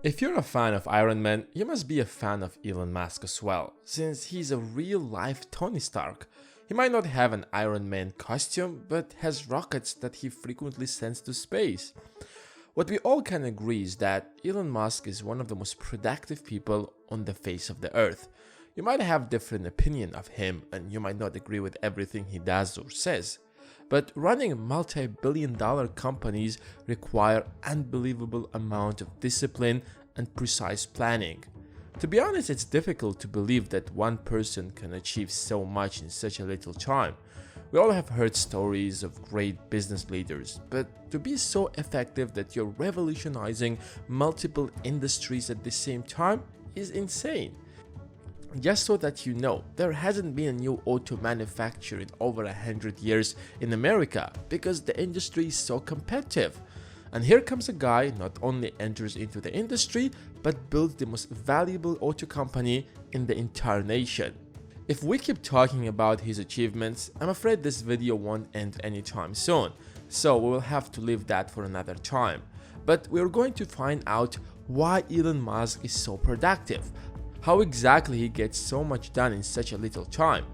If you're a fan of Iron Man, you must be a fan of Elon Musk as well, since he's a real-life Tony Stark. He might not have an Iron Man costume, but has rockets that he frequently sends to space. What we all can agree is that Elon Musk is one of the most productive people on the face of the earth. You might have different opinion of him and you might not agree with everything he does or says. But running multi-billion-dollar companies require unbelievable amount of discipline and precise planning. To be honest, it's difficult to believe that one person can achieve so much in such a little time. We all have heard stories of great business leaders, but to be so effective that you're revolutionizing multiple industries at the same time is insane. Just so that you know, there hasn't been a new auto manufacturer in over 100 years in America because the industry is so competitive. And here comes a guy not only enters into the industry, but builds the most valuable auto company in the entire nation. If we keep talking about his achievements, I'm afraid this video won't end anytime soon, so we will have to leave that for another time. But we're going to find out why Elon Musk is so productive, how exactly he gets so much done in such a little time.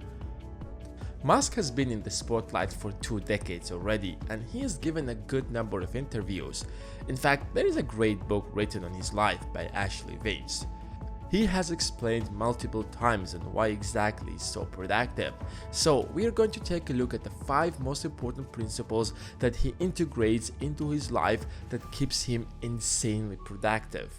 Musk has been in the spotlight for 2 decades already, and he has given a good number of interviews. In fact, there is a great book written on his life by Ashley Vance. He has explained multiple times on why exactly he's so productive. So we are going to take a look at the 5 most important principles that he integrates into his life that keeps him insanely productive.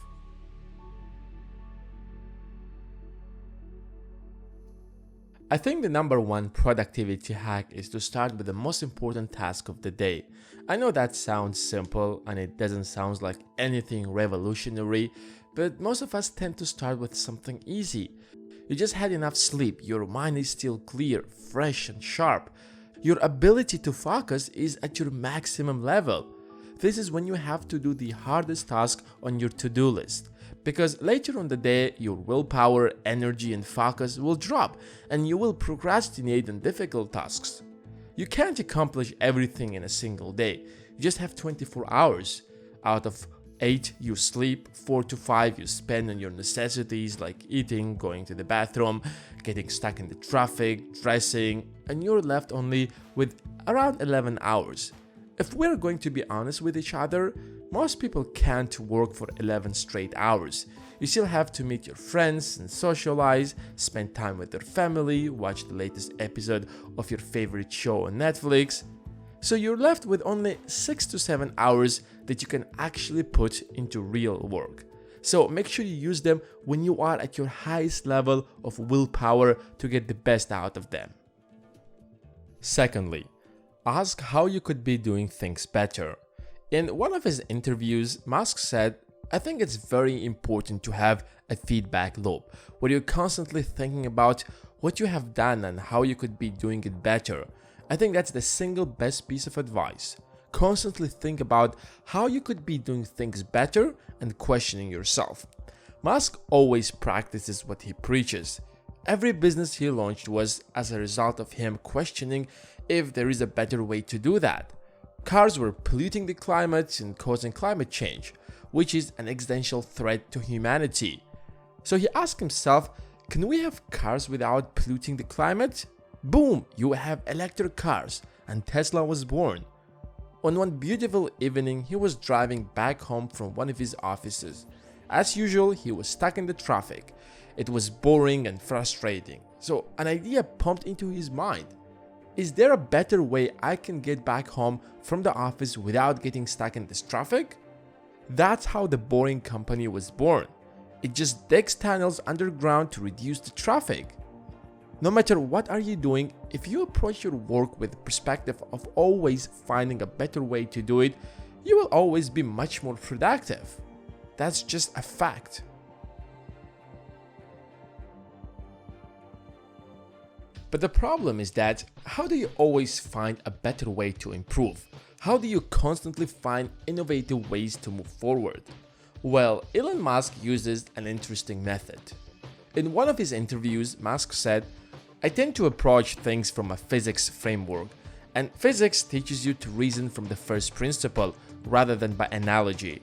I think the number one productivity hack is to start with the most important task of the day. I know that sounds simple and it doesn't sound like anything revolutionary, but most of us tend to start with something easy. You just had enough sleep, your mind is still clear, fresh and sharp. Your ability to focus is at your maximum level. This is when you have to do the hardest task on your to-do list. Because later on the day, your willpower, energy and focus will drop and you will procrastinate on difficult tasks. You can't accomplish everything in a single day. You just have 24 hours. Out of 8 you sleep, 4 to 5 you spend on your necessities like eating, going to the bathroom, getting stuck in the traffic, dressing, and you're left only with around 11 hours. If we're going to be honest with each other, most people can't work for 11 straight hours. You still have to meet your friends and socialize, spend time with your family, watch the latest episode of your favorite show on Netflix. So you're left with only 6 to 7 hours that you can actually put into real work. So make sure you use them when you are at your highest level of willpower to get the best out of them. Secondly, ask how you could be doing things better. In one of his interviews, Musk said, "I think it's very important to have a feedback loop where you're constantly thinking about what you have done and how you could be doing it better. I think that's the single best piece of advice. Constantly think about how you could be doing things better and questioning yourself." Musk always practices what he preaches. Every business he launched was as a result of him questioning if there is a better way to do that. Cars were polluting the climate and causing climate change, which is an existential threat to humanity. So he asked himself, can we have cars without polluting the climate? Boom, you have electric cars, and Tesla was born. On one beautiful evening, he was driving back home from one of his offices. As usual, he was stuck in the traffic. It was boring and frustrating. So an idea pumped into his mind. Is there a better way I can get back home from the office without getting stuck in this traffic? That's how the Boring Company was born. It just digs tunnels underground to reduce the traffic. No matter what are you doing, if you approach your work with the perspective of always finding a better way to do it, you will always be much more productive. That's just a fact. But the problem is that, how do you always find a better way to improve? How do you constantly find innovative ways to move forward? Well, Elon Musk uses an interesting method. In one of his interviews, Musk said, "I tend to approach things from a physics framework, and physics teaches you to reason from the first principle rather than by analogy.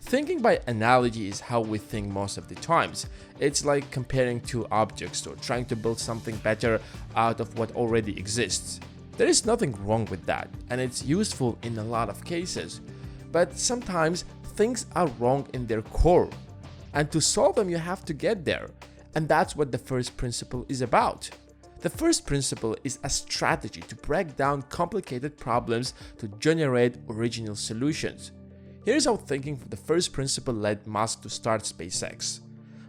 Thinking by analogy is how we think most of the times. It's like comparing two objects or trying to build something better out of what already exists. There is nothing wrong with that, and it's useful in a lot of cases. But sometimes things are wrong in their core, and to solve them you have to get there. And that's what the first principle is about. The first principle is a strategy to break down complicated problems to generate original solutions. Here's how thinking from the first principle led Musk to start SpaceX.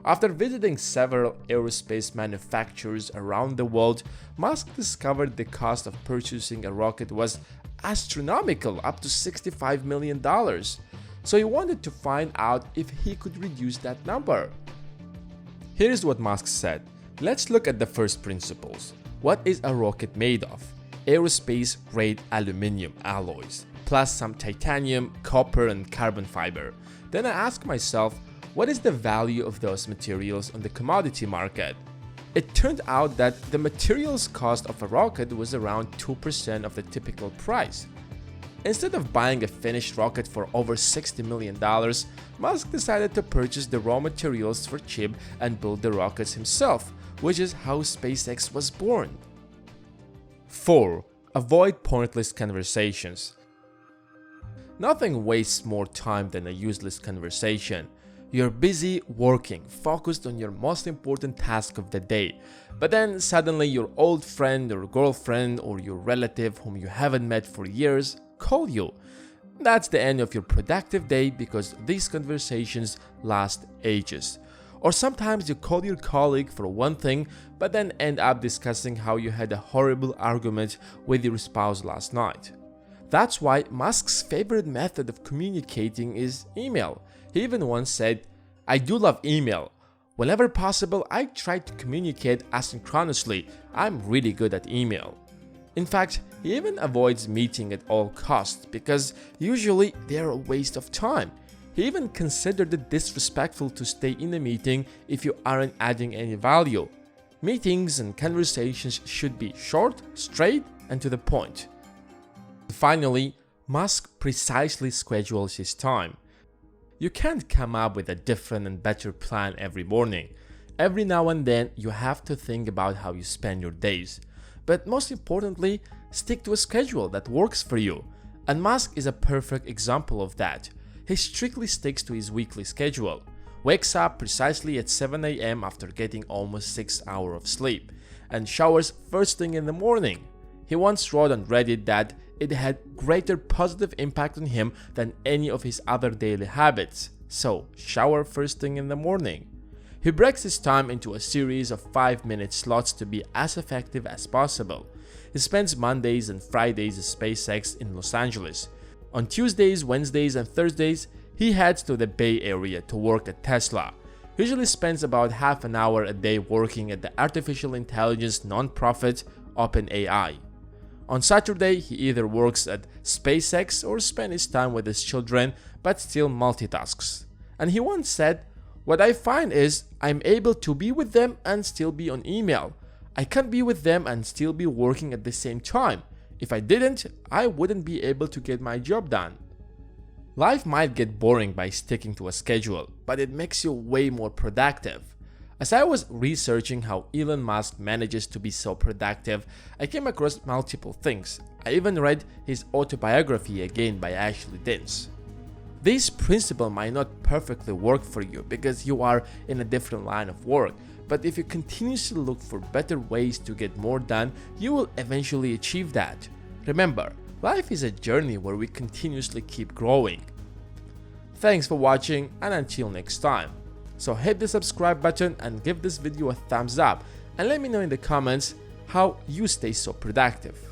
After visiting several aerospace manufacturers around the world, Musk discovered the cost of purchasing a rocket was astronomical, up to $65 million. So he wanted to find out if he could reduce that number. Here's what Musk said. Let's look at the first principles. What is a rocket made of? Aerospace grade aluminum alloys, plus some titanium, copper, and carbon fiber. Then I asked myself, what is the value of those materials on the commodity market? It turned out that the materials cost of a rocket was around 2% of the typical price. Instead of buying a finished rocket for over $60 million, Musk decided to purchase the raw materials for cheap and build the rockets himself, which is how SpaceX was born. 4. Avoid pointless conversations. Nothing wastes more time than a useless conversation. You're busy working, focused on your most important task of the day, but then suddenly your old friend or girlfriend or your relative whom you haven't met for years call you. That's the end of your productive day because these conversations last ages. Or sometimes you call your colleague for one thing, but then end up discussing how you had a horrible argument with your spouse last night. That's why Musk's favorite method of communicating is email. He even once said, "I do love email. Whenever possible, I try to communicate asynchronously. I'm really good at email." In fact, he even avoids meeting at all costs because usually they're a waste of time. He even considered it disrespectful to stay in a meeting if you aren't adding any value. Meetings and conversations should be short, straight, and to the point. Finally, Musk precisely schedules his time. You can't come up with a different and better plan every morning. Every now and then, you have to think about how you spend your days. But most importantly, stick to a schedule that works for you. And Musk is a perfect example of that. He strictly sticks to his weekly schedule, wakes up precisely at 7 a.m. after getting almost 6 hours of sleep, and showers first thing in the morning. He once wrote on Reddit that it had greater positive impact on him than any of his other daily habits. So, shower first thing in the morning. He breaks his time into a series of 5-minute slots to be as effective as possible. He spends Mondays and Fridays at SpaceX in Los Angeles. On Tuesdays, Wednesdays, and Thursdays, he heads to the Bay Area to work at Tesla. He usually spends about half an hour a day working at the artificial intelligence nonprofit OpenAI. On Saturday, he either works at SpaceX or spends his time with his children, but still multitasks. And he once said, "What I find is I'm able to be with them and still be on email. I can't be with them and still be working at the same time. If I didn't, I wouldn't be able to get my job done." Life might get boring by sticking to a schedule, but it makes you way more productive. As I was researching how Elon Musk manages to be so productive, I came across multiple things. I even read his autobiography again by Ashley Dins. This principle might not perfectly work for you because you are in a different line of work, but if you continuously look for better ways to get more done, you will eventually achieve that. Remember, life is a journey where we continuously keep growing. Thanks for watching, and until next time. So hit the subscribe button and give this video a thumbs up, and let me know in the comments how you stay so productive.